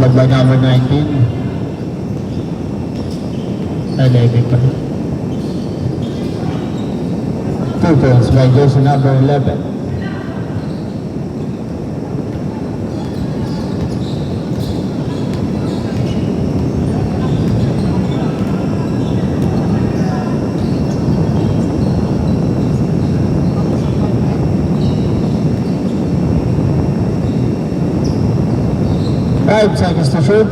Followed by number 19. 11 pa. 2 points by jersey number 11. Five seconds to shoot.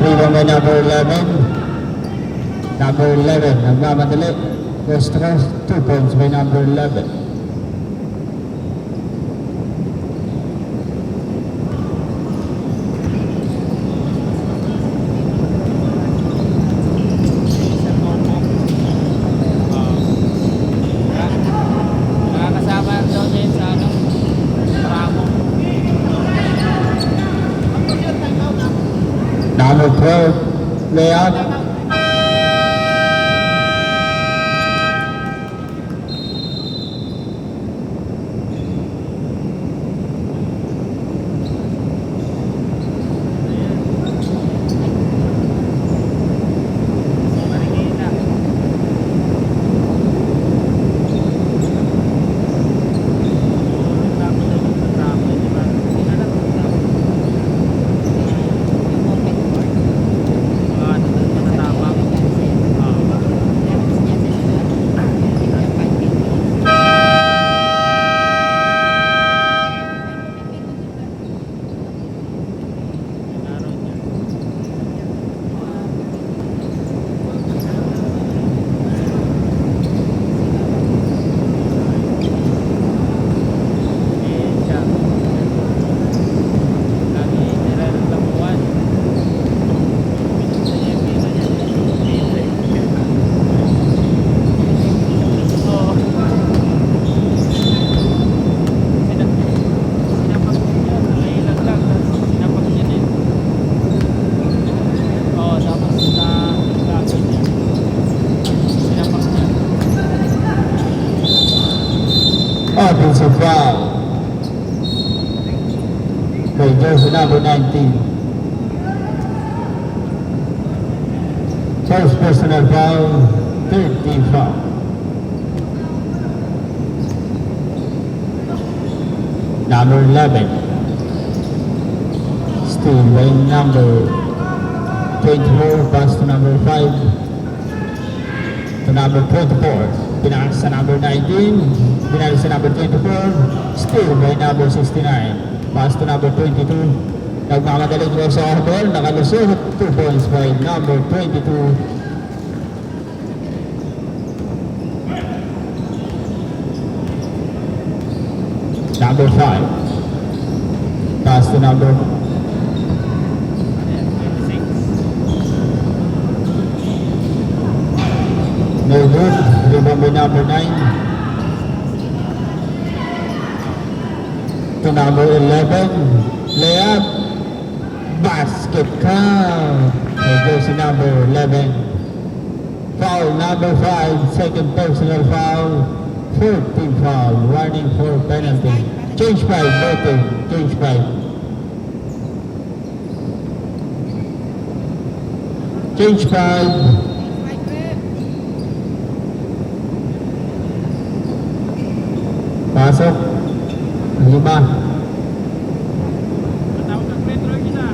Rebound by number 11. Number 11, nagmamadali. West Coast, 2 points by number 11. Nakakasama daw din sa Bravo. Number 12, layout. Offensive foul by jersey number 19. First personal foul, 3rd team foul. Number 11. Steal by number 24, pass to number 5. To number 24. Pinakas sa number 19, pinakas sa number 24, steal by number 69, pass to number 22, nagmamadaling crossover, nakalusot, 2 points by number 22. Number 5, pass to number 26. no good. Rebound by number 9 to number 11, layup, basket count. There goes to number 11. Foul number 5, second personal foul, 4th team foul, warning for penalty. Change 5, voting, change 5. Change 5. Pasok. 5. Matawag ng Metro isa.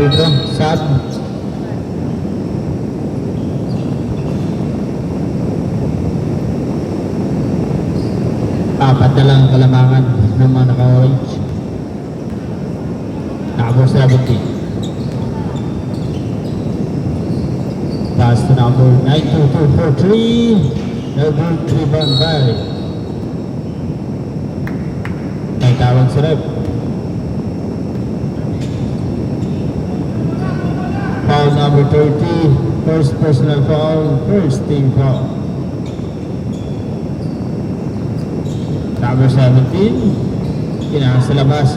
Pedro, sad. Apat na lang kalamangan ng mga naka-orange. Number 17. Pass to number 9243. Number 3 by tawag sa rep. Foul number 30, first personal foul, first team foul. Number 17, sa labas,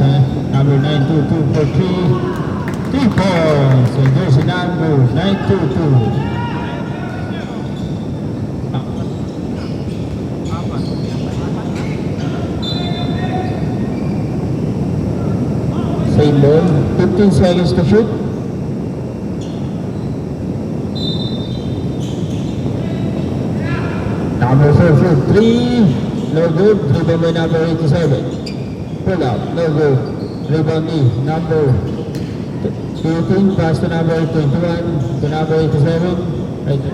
number 922 for 3 points. So there's a number 922. Same ball, 15 seconds to shoot. Number 4 for 3, no good. Rebound by number 87. Pull up, no good. Rebound knee, number 18, pass to number 21, to number 87. Right.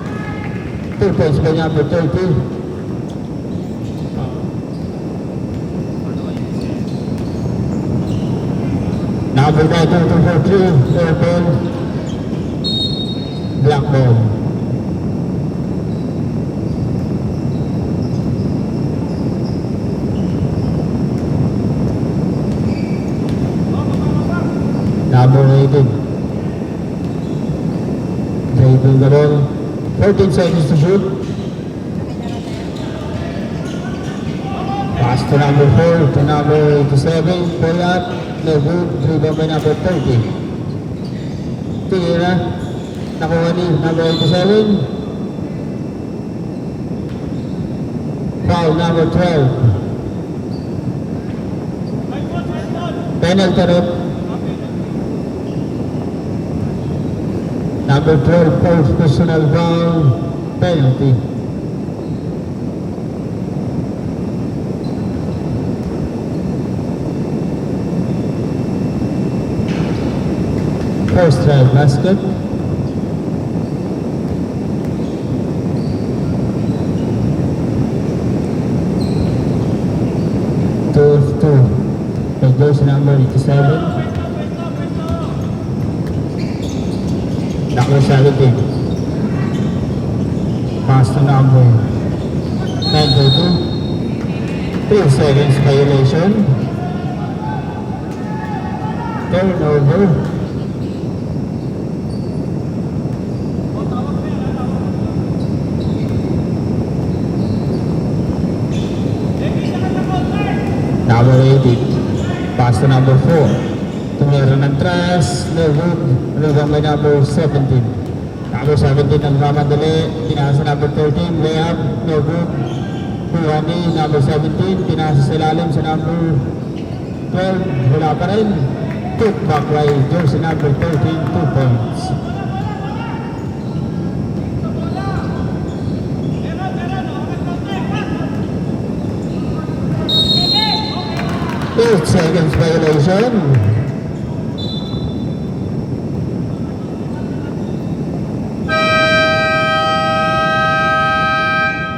2 points by number 30. Number 922 for 3, air ball. Black ball. Number 18. Dribble the ball. 14 seconds to shoot. Pass to number 4, to number 87. Pull up. No good. Dribble by number 30. Tira. Nakuha ni number 87. Foul number 12. Penalty rep. Number 12, first personal foul, penalty. First try basket. Two of two. By jersey number 87. Number 17. Pass to number 922. 3 seconds violation. Turnover. Number 18. Pass to number 4. Tumira ng trash, no good. Rebound by number 17. Number 17 ang mamadali. Pinasa number 13, layup, no good. Puhani, number 17. Pinasa sa ilalim sa number 12. Wala pa rin. Took back by jersey number 13, 2 points. Eight seconds violation.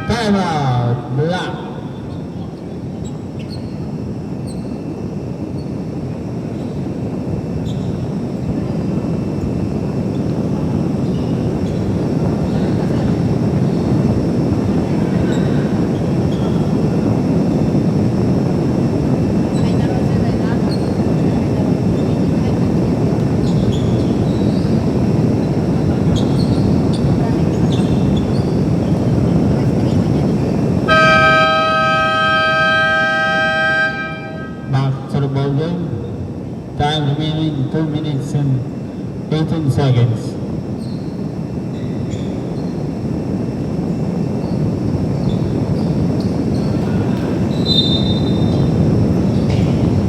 Timeout, Black. Time remaining 2 minutes and 18 seconds.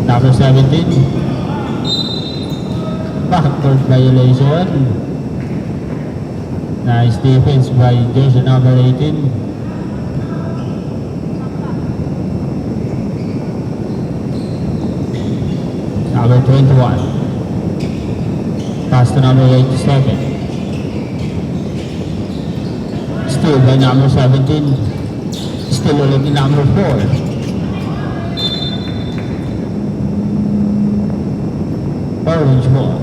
Number 17. Backcourt violation. Nice defense by jersey number 18. Number 21. Pass to number 87. Still by number 17. Still ulit ni number 4. Orange ball.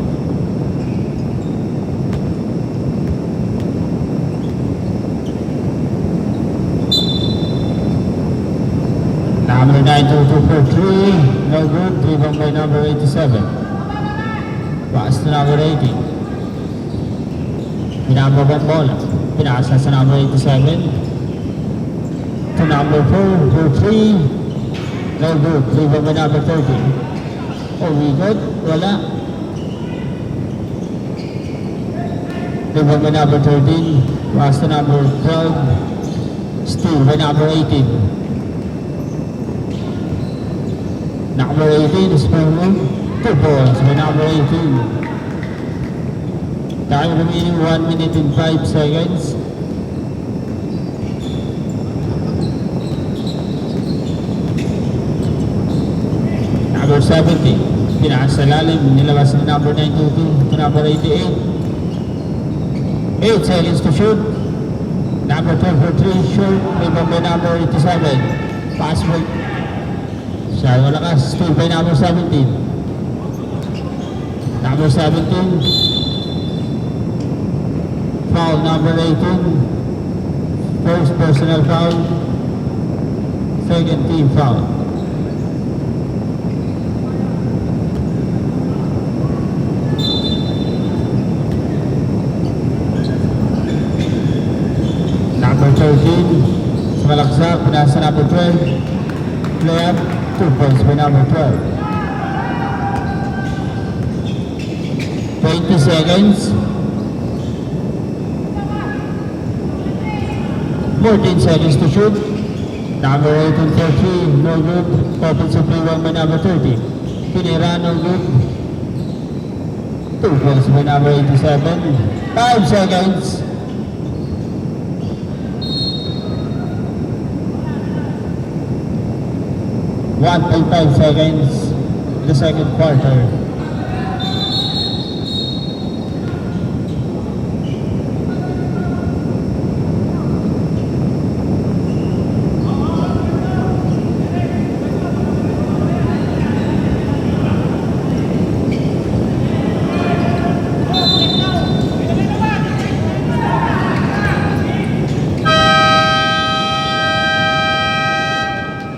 Number 92243, no good, driven by number 87. Pass to number 80. Binababang bola. Pinasa sa number 87. To number 443, no good, driven by number 30. Oh, we good? Wala. Driven by number 13. Pass to number 12. Steal by number 18. Number 18 is Perman. 2 points by number 18. Time remaining 1 minute and 5 seconds. Number 70. Pinasa sa lalim. Nilabas na number 922 to number 88. 8 seconds to shoot. Number 12 for 3, short, rebound by number 87. Pass by siya malakas, steal by number 17. Number 17. Foul number 18. First personal foul. Second team foul. Number 13, sa malaksak, pinasa number 12. Layup, 2 points by number 12. 20 seconds. 14 seconds to shoot. Number 18 for 3, no good. Offensive rebound by number 30. Tinira, no good. 2 points by number 87. 5 seconds. 1.5 seconds, the second quarter.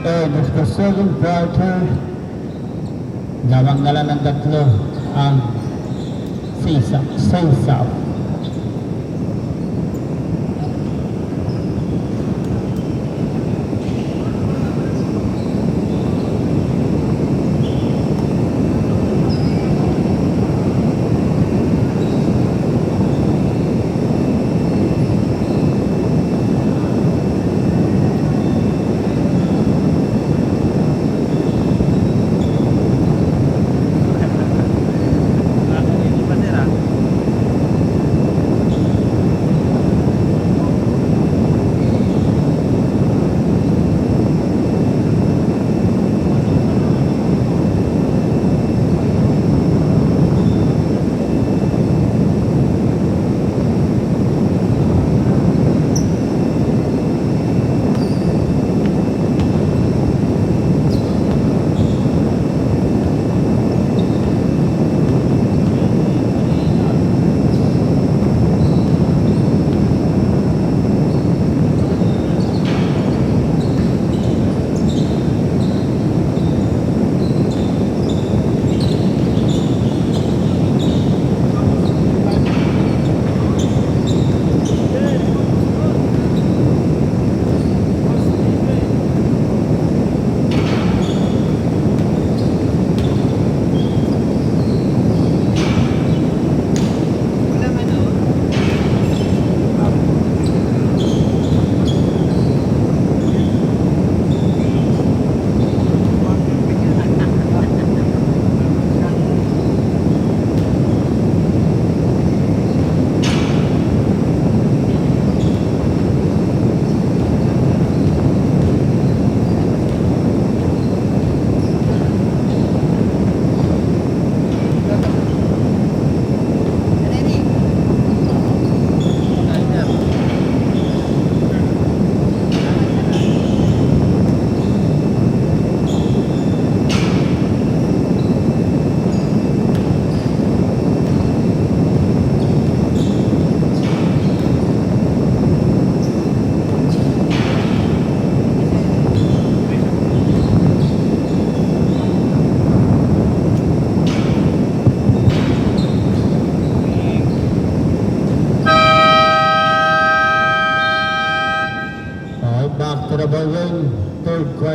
And the second quarter, gawang nala ng tatlo ang Saysap.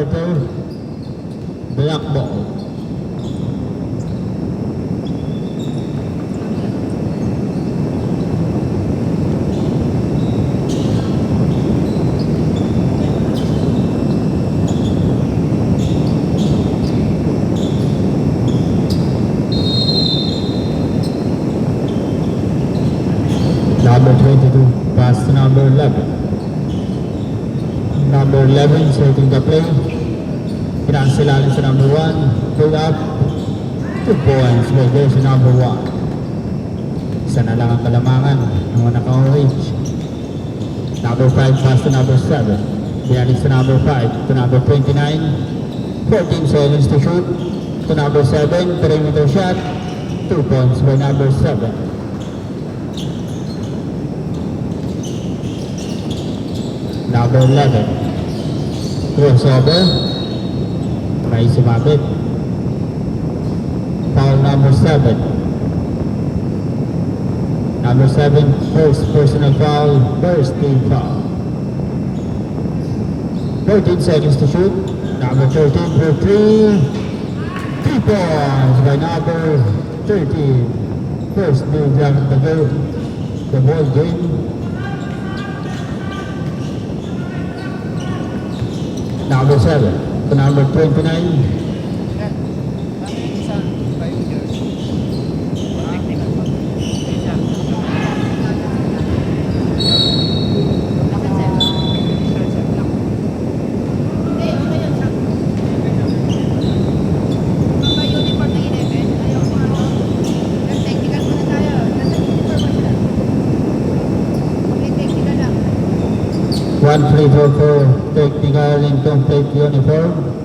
quarter. Black ball. Number 22, pass to number 11. Number 11, setting the play. Pinansilalim sa number 1. Pull up. 2 points by jersey number 1. Isa na lang ang kalamangan ng mga naka-orange. Number 5, pass to number 7. Binalis sa number 5 to number 29. 14 seconds to shoot. To number 7, perimeter shot. 2 points by number 7. Number 11. Crossover. May sumabit. Foul number 7. Number 7, first personal foul, first team foul. 14 seconds to shoot. Number 13 for 3. 3 points by number 13. First new drop of the ball game. Number 7 to number 29. One free throw for technical incomplete uniform.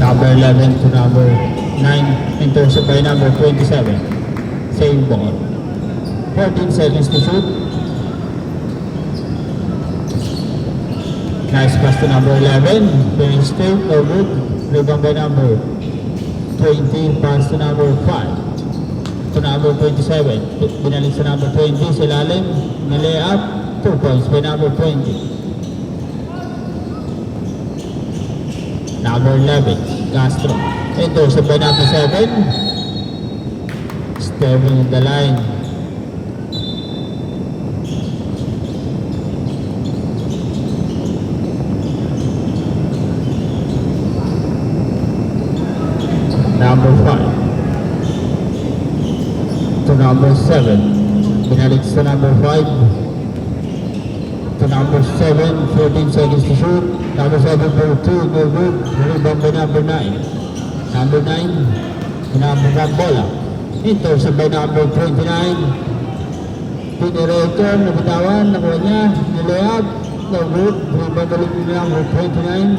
Number 11 to number 9, intercept by number 27. Same ball. 14 seconds to shoot. Nice pass to number 11. Finish straight, no good. Rebound by number 20. Pass to number 5. To number 27. Binalik sa number 20. Silalim. Nilay-up. 2 points by number 20. Number 11, Castro. Intercept by number 7. Stepping in the line. Number 5. To number 7. Binalik sa number 5. To number 7, 14 seconds to shoot. Number 7 for 2, no good. Rebound by number 9. Number 9, number bola. Intercept by number 29. Pinirator, nabitawan, nakuha niya. Nilayab, no good. Rebound ulit ni number 29.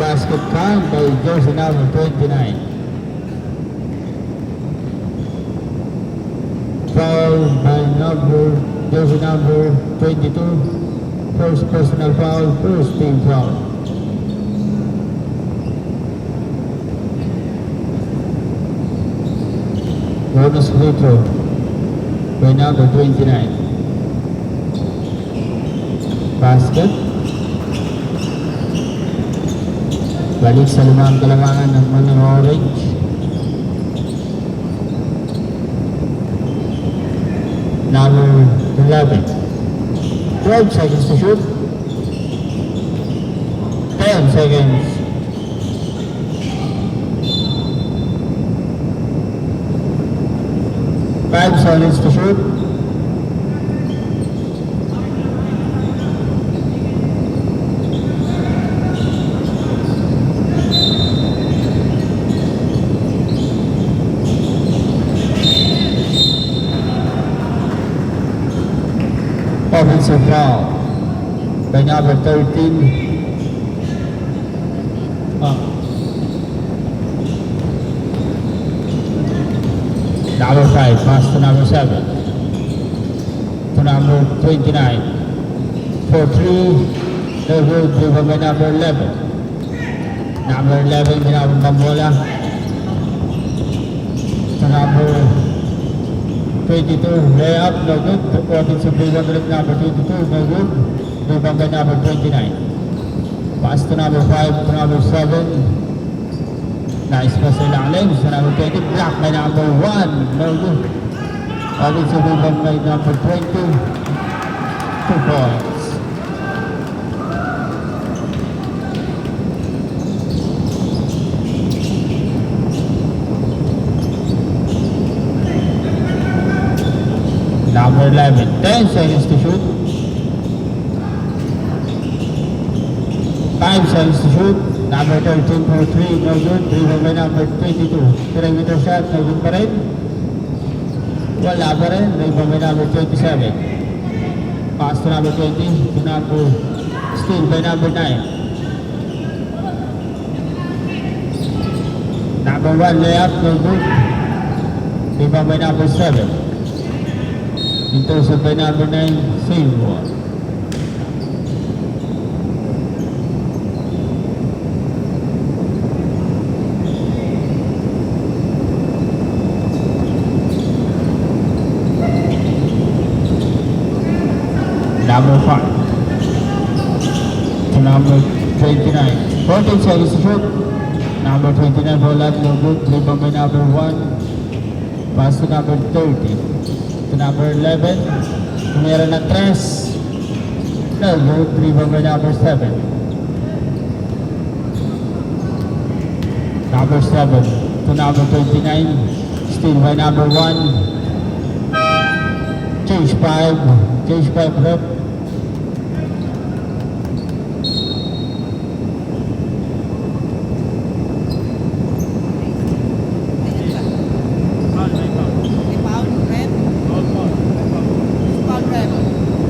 Basket count by jersey number 29. Foul by jersey number 22. First personal foul, first team foul. Bonus free throw by number 29. Basket. Balik sa limang kalamangan ng mga orange. Number 11. 12 seconds to shoot. 10 seconds. Five seconds to shoot. Offensive foul. by number 13. Number 5, pass to number 7. To number 29. 4-3, no good, driven by number 11. Number 11, ginawang pambola. To number 22, layup, no good. Offensive rebound ulit number 22, no good. Driven by number 29. Pass to number 5, to number 7. Nice pass sa ilalim. Sa number 20, block by number 1, no good. Offensive rebound by number 20. 2 points. Number 11, 10 seconds to shoot. 5 seconds to shoot. Number 13 for 3, no good. Driven by number 22. Perimeter shot, no good pa rin. Wala pa rin. Driven by number 27. Pass to number 20. To number, still by number 9. Number 1 layup, no good. Driven by number 7. Intercept by number 9, save one. Number 5 to number 29. 14 seconds to shoot. Number 29 ball up, no good. Rebound by number 1. Pass to number 30. To number 11. Tumira ng 3. No good. Rebound by number 7. Number 7 to number 29. Still by number 1. Change 5. Change 5 rep.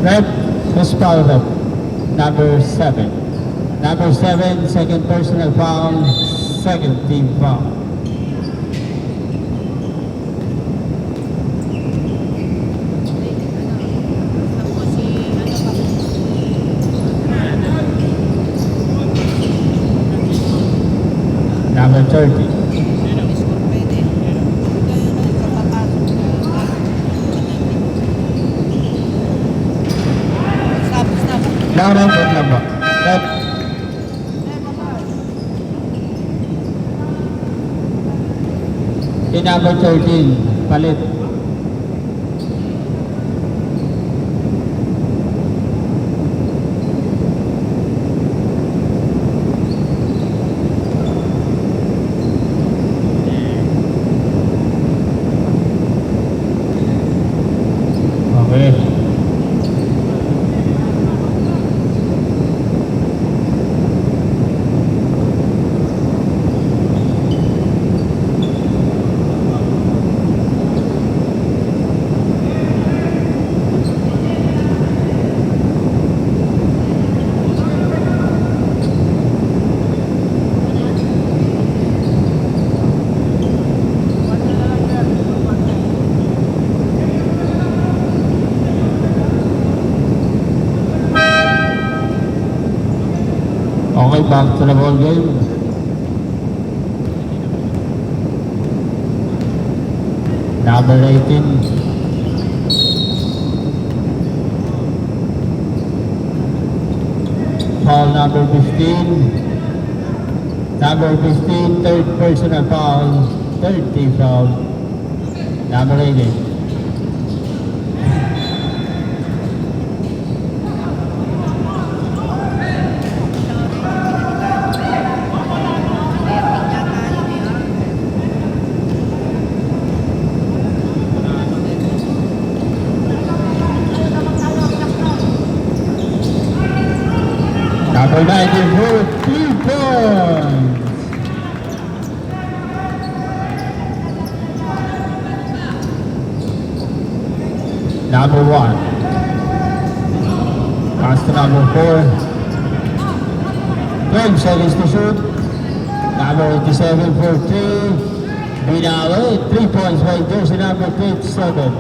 Rep, first foul rep, number 7. Number 7, second personal foul, second team foul. Number 30. Lang, good lang ba? Rep. In number 13, palit. Okay. Okay, back to the ball game. Number 18. Foul number 15. Number 15, third personal foul. Third team foul. Number 18. Number 19 for 3 points. Number 1. Pass to number 4. 12 seconds to shoot. Number 87 for 3. Binali. 3 points by jersey number 27.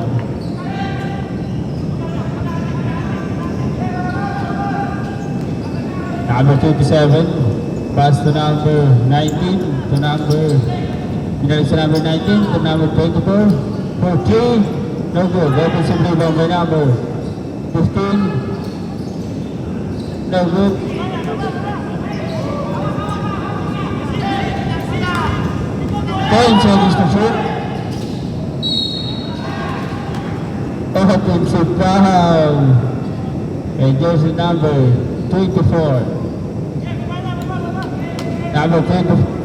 Number 27. Pass to number 19. To number... Binali sa number 19 to number 24. For 3. No good. Offensive rebound by number 15. No good. Point seconds to shoot. Offensive foul. And jersey number 24. Number 24.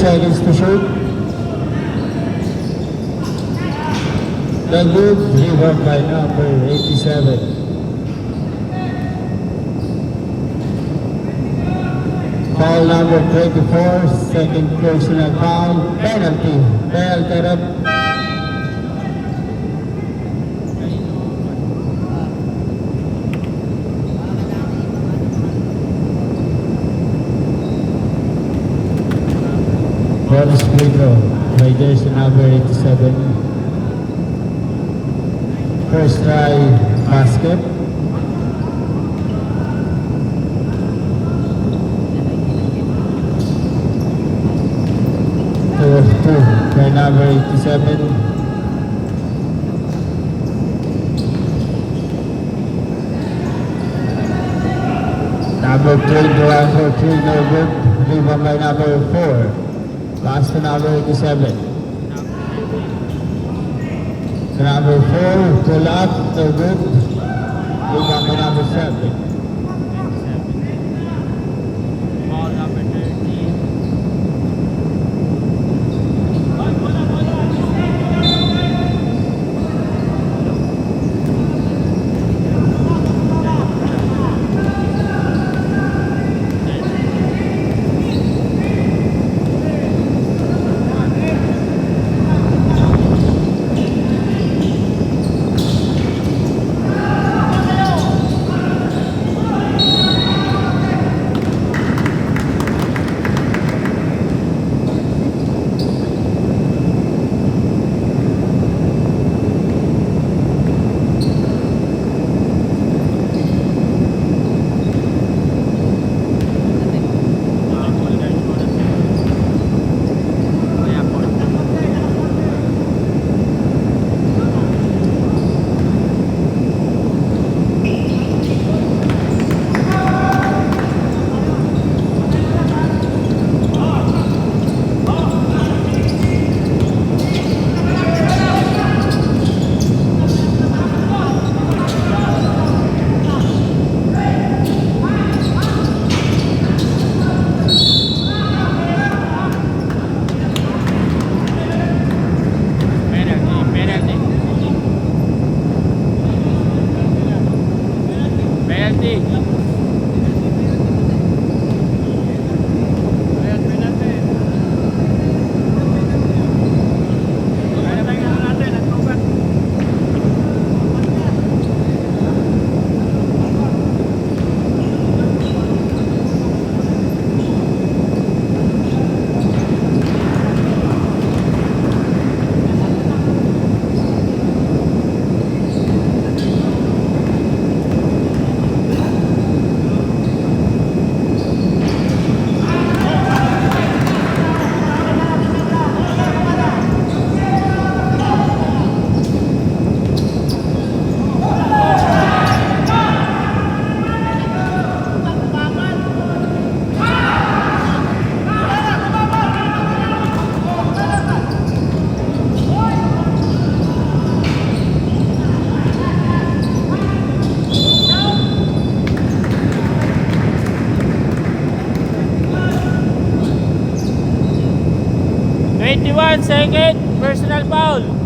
Seconds to shoot. The good rebound by number 87. Foul number 24, second personal foul, penalty. Penalty rep. Bonus free throw by jersey number 87. First try basket. Two of 2 by number 87. Number 21 for 3, no good. Rebound by number 4. Pass to number 87. To number 4, pull up, no good. Rebound by number 7. Ball number 13. 21 second, personal foul.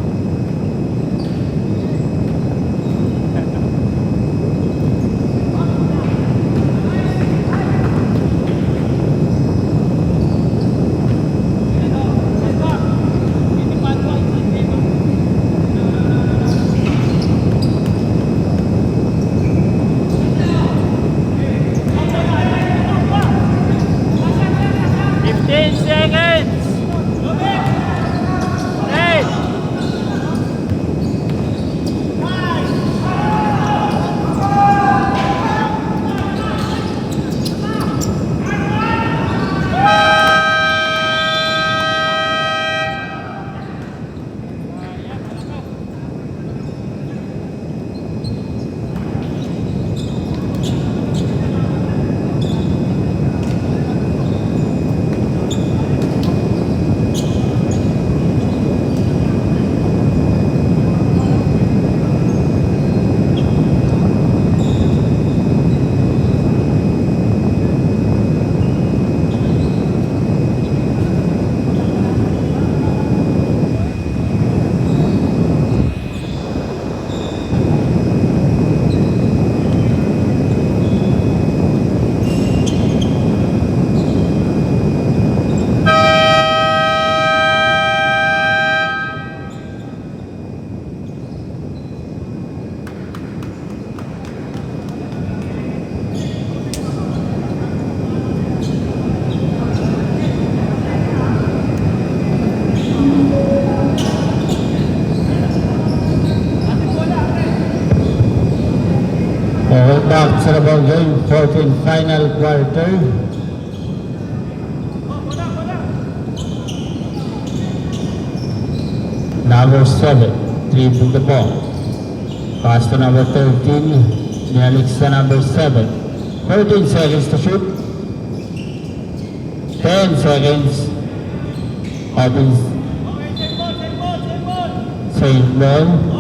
Back sa ball game, 14 final quarter. Number 7, dribble the ball. Pass to number 13, binalik sa number 7. 13 seconds to shoot. 10 seconds. Open. Save ball.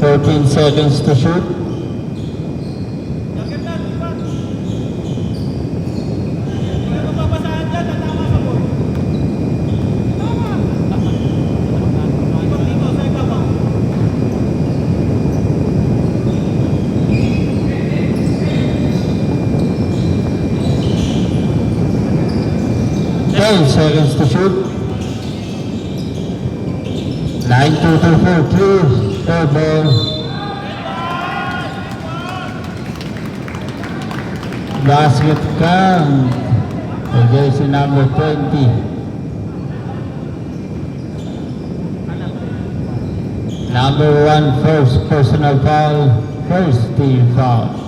14 seconds to shoot. Seconds to shoot. 9-2-2-4-3. Third ball. Basket count. Jersey number 20. Number 1 first personal foul. First team foul.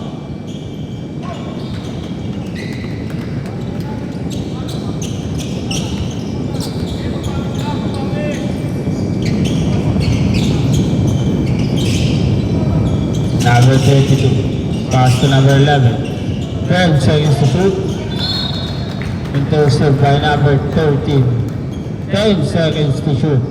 Number 32, pass to number 11. 12 seconds to shoot. Intercept by number 13. 10 seconds to shoot.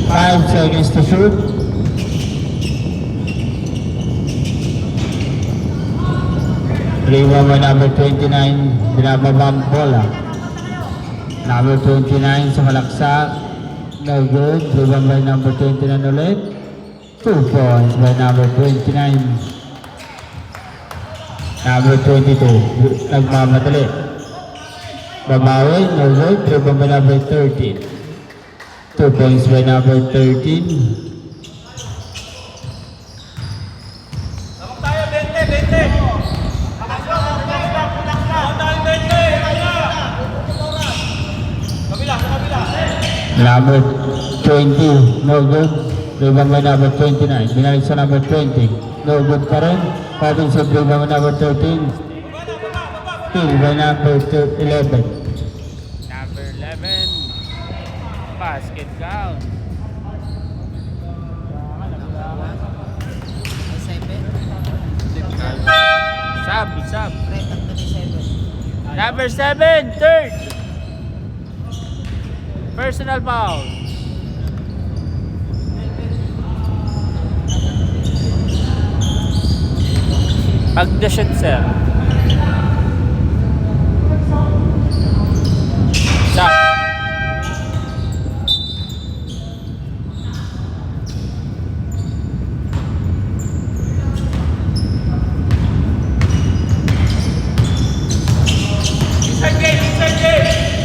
Five seconds to shoot. Rebound by number 29, binababang bola. Number 29 sa malaksak. No good. Rebound by number 29 ulit. 2 points by number 29. Number 22, nagmamadali. Babawi, no good. Rebound by number 13. 2 points by number 13. Number 20, no good. Rebound by number 29. Binalik sa number 20. No good pa rin. Offensive rebound by number 13. Steal by number 11. Number 11. Basket count. Sub. Number 7, third. Personal foul. Pag the shot, sir. Stop.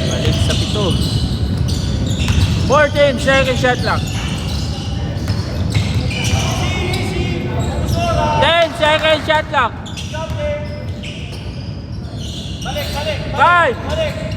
Balik sa pito. 14 second shot lang. 10 second shot lang. 5. Shot lang.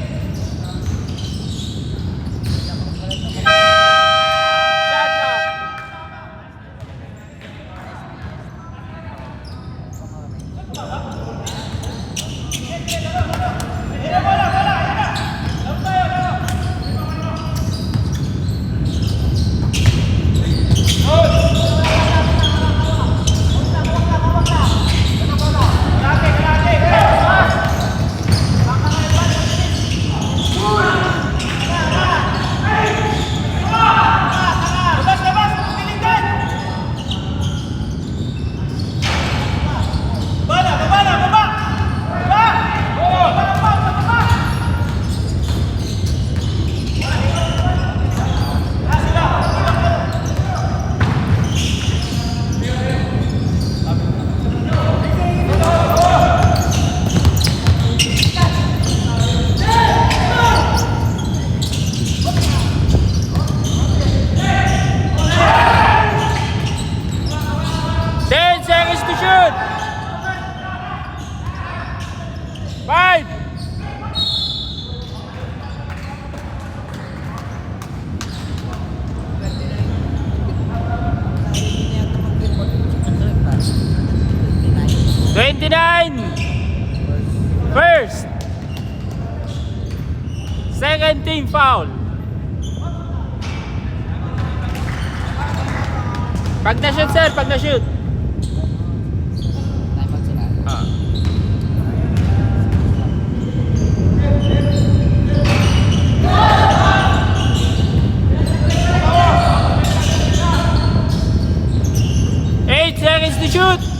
Shoot! 5. First. Second team foul. Pag na-shoot, sir. Pag na-shoot. Ah. Eight seconds to shoot.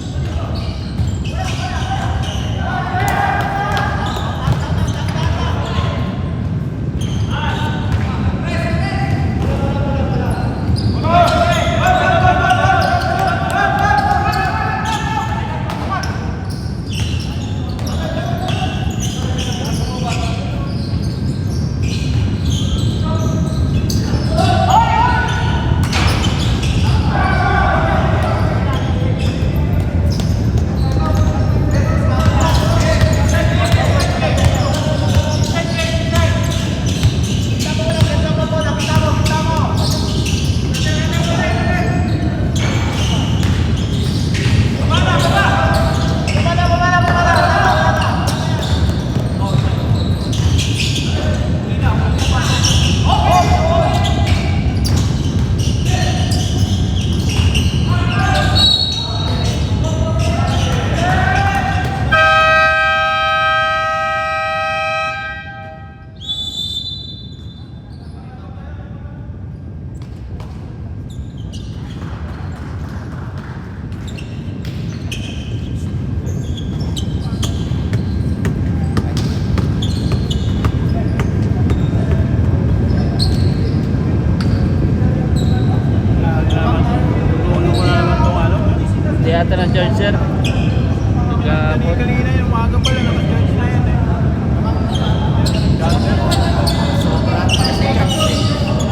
Yata ng charge, sir. Kanina yung umaga pala naka-charge na yan eh.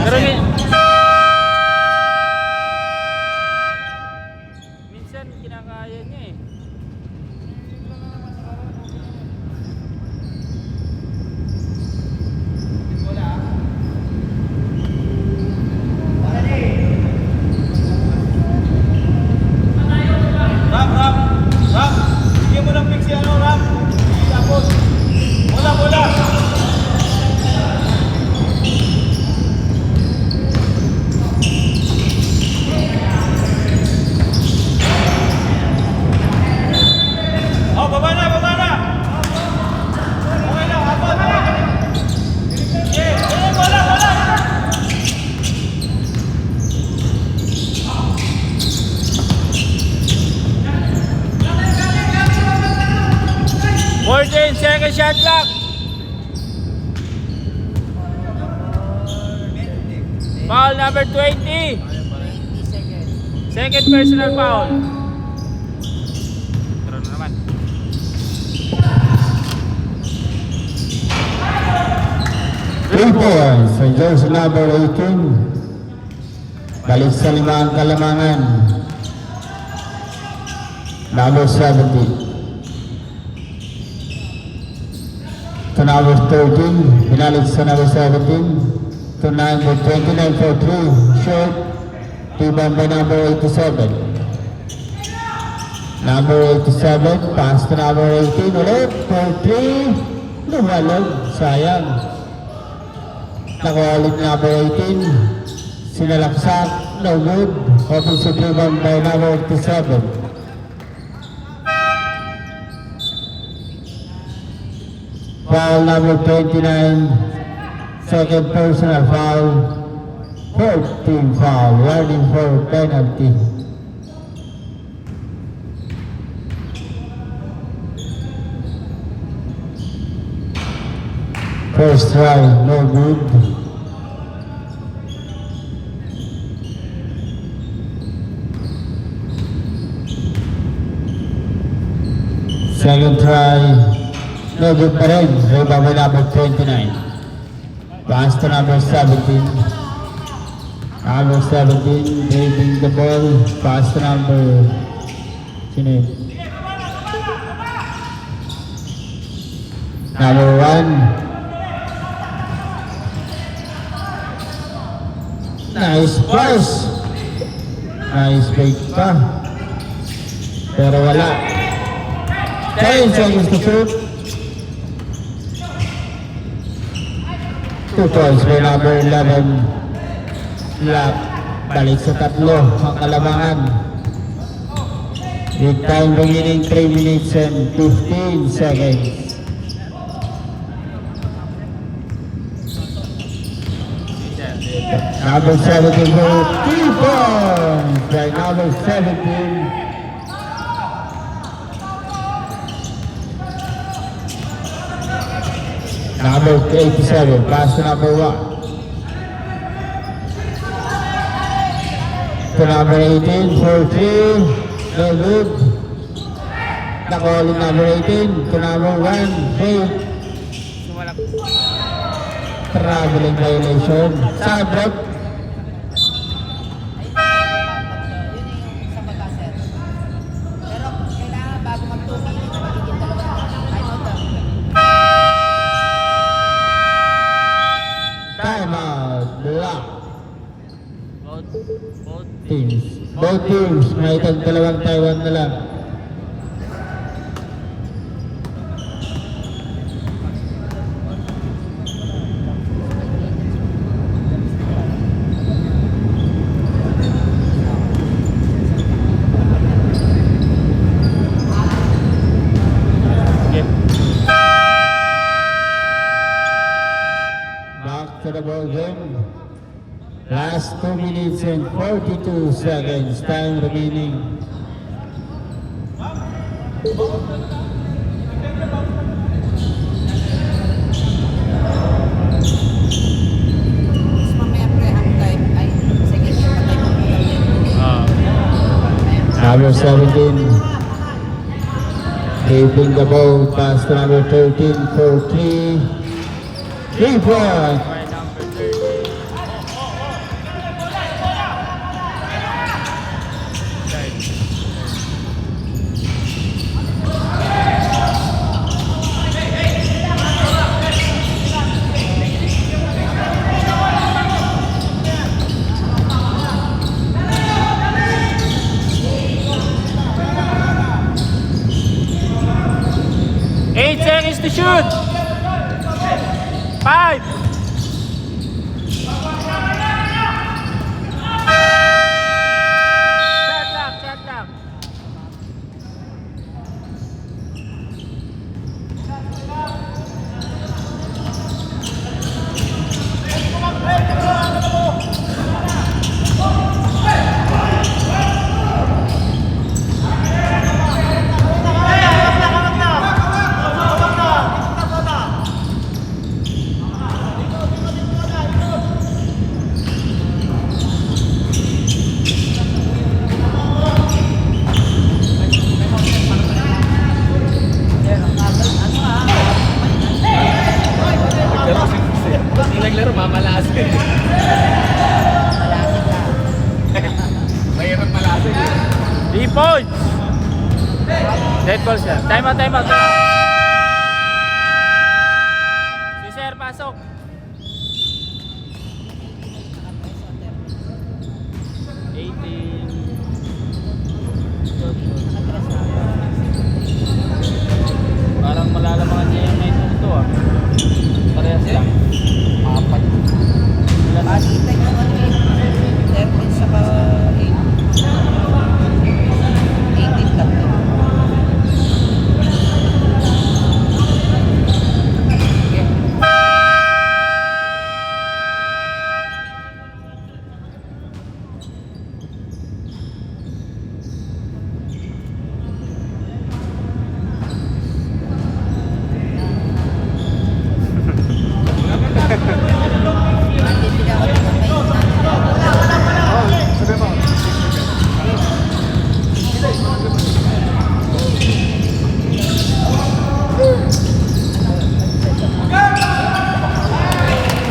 Pero minsan kinakaya niya eh. Ram! Bigyan mo ng fix si ano, Ram! Tapos, bola! shot clock. Foul number 20. Second personal foul. Tara na naman. Three points sa jersey number 18. Balik sa limang kalamangan. Number 70. To number 13. Binalik sa number 17. To number 29 for 3. Short. Rebound by number 87. Number 87. Pass to number 18. Ulit. For 3. Lumalog. Sayang. Nakuha ulit number 18. Sinalaksak. No good. Offensive rebound by number 87. Foul number 29. Second personal foul. 14 foul. Warning for penalty. First try, no good. Second try, no good pa rin. Rebound by number 29. Pass to number 17. Number 17, driving the ball. Pass to number... Sino yun? Number 1. Nice pass. Nice fake pa. Pero wala. 10 seconds to shoot. 2 points by number 11. Lock. Balik sa tatlo. Ang kalamangan. Big time remaining 3 minutes and 15 seconds. Number 17 for 3 points by number 17. Number 87, pass to number 1. To number 18 for 3. No good. Nakuha ulit number 18. To number 1. Fake. Sumalak. Traveling violation. Sabrot. Sa pagkaset. Pero kailangan bago magtukan, magiging dalawa. Timeout daw. Timeout. Block. Both Teams. Both teams. May dalawang Taiwan na lang. Okay. Back to the ball game. Last 2 minutes and 42 seconds. Time remaining. Mas mamaya pre, half time. Ay, second year pa tayo Ah. Number 17. Keeping the ball. Pass to number 13 for 3. 3 points. By number 30. Eight seconds to shoot. 5. Shot clock. 3 points. Dead ball, sir. Time out, time out. Si sir, pasok. 18. Parang malalamangan niya yung 9 to ah. Parehas lang. Apat. Bali, tayo naman eh. 13 sa 8. 18 lang to. Nandito ako ng may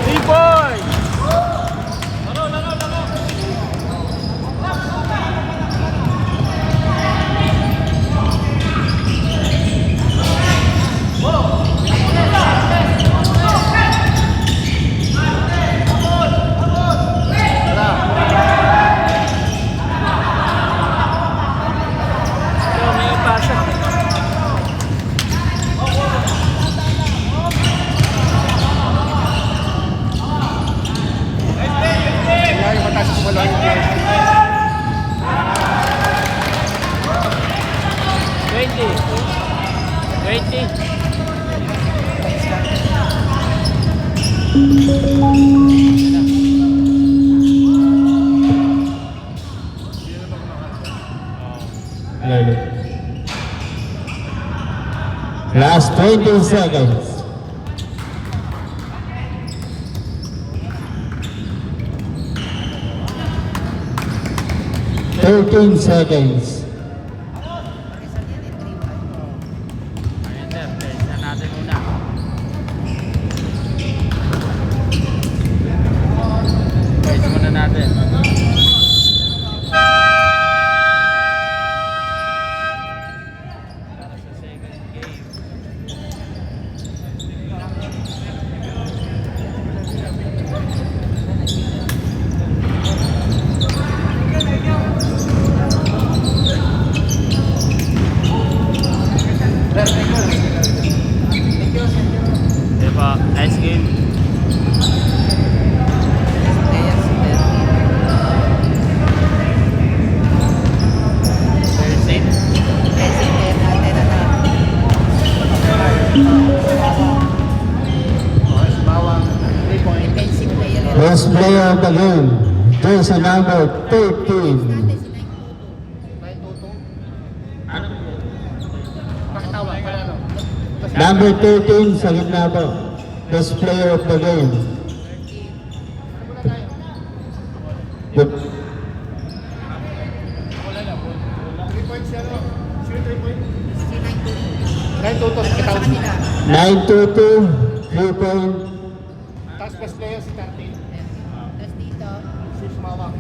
Three points. So, may pasok. Kaya mataas ko wala yung 20. Lalo. Last 20 seconds. Thirteen seconds. Ayan, sir. Testa natin muna. Test muna natin. Para sa second game. Diba? Nice game. Very safe. bawang 3 point. Best player of the game. Jersey number 13. Pakitawa, pala no? Number 13 sa gitna po. Best player of the game. Good. 3 points siya no? Sure 3 points? 9 total, kitawag. 9-2-2. 3 point. Tapos best player si 13. Si Sumawang.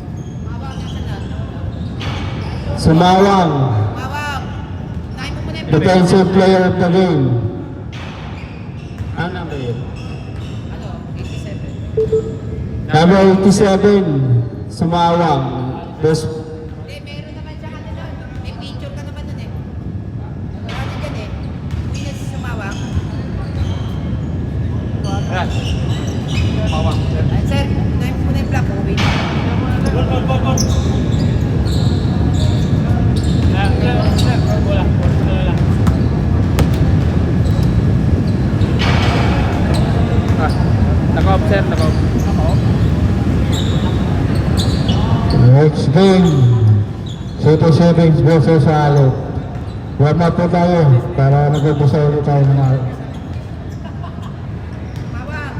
Sumawang. Defensive player of the game. Ano number yun? Number 87. Sumawang. Best. Meron naman siya kanina. May picture ka naman nun eh. Marami dyan eh. Hindi si Sumawang. Ayan. Sumawang. Ay, sir, unahin mo muna yung black. Uwi na. Wala. Wala. Naka-off, sir. Naka-off. Next game. City Savings versus Alec. Warm up po tayo para mag-umpisa ulit tayo ng araw. Sumawang.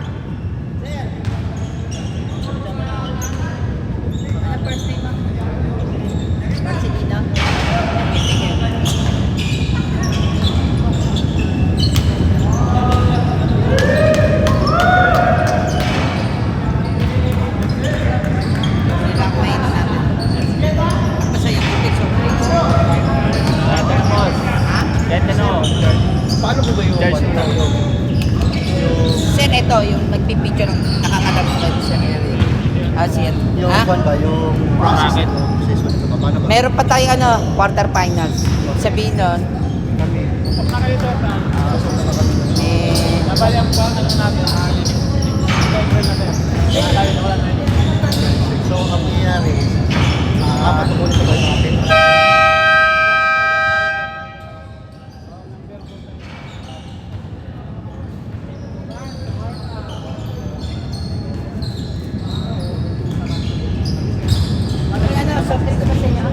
Sir. Ano first name mo? Marcelino. Sila ang may natin. Basta yung picture. magpipicture ng nakakalap sa nangyari. Sir. Yung Ha? kwan ba, yung process Bracket. nito, process nito, paano ba? Meron pa tayong ano, quarterfinals. Sabihin nun, Kami, Punta kayo doon. kasunod na kami. eh, Nabali ang pa, ano natin, libre natin. Kaya tayo na wala na yun. So, ang nangyayari is, apat na ulit na ba natin? ano, soft drink ba sa inyo?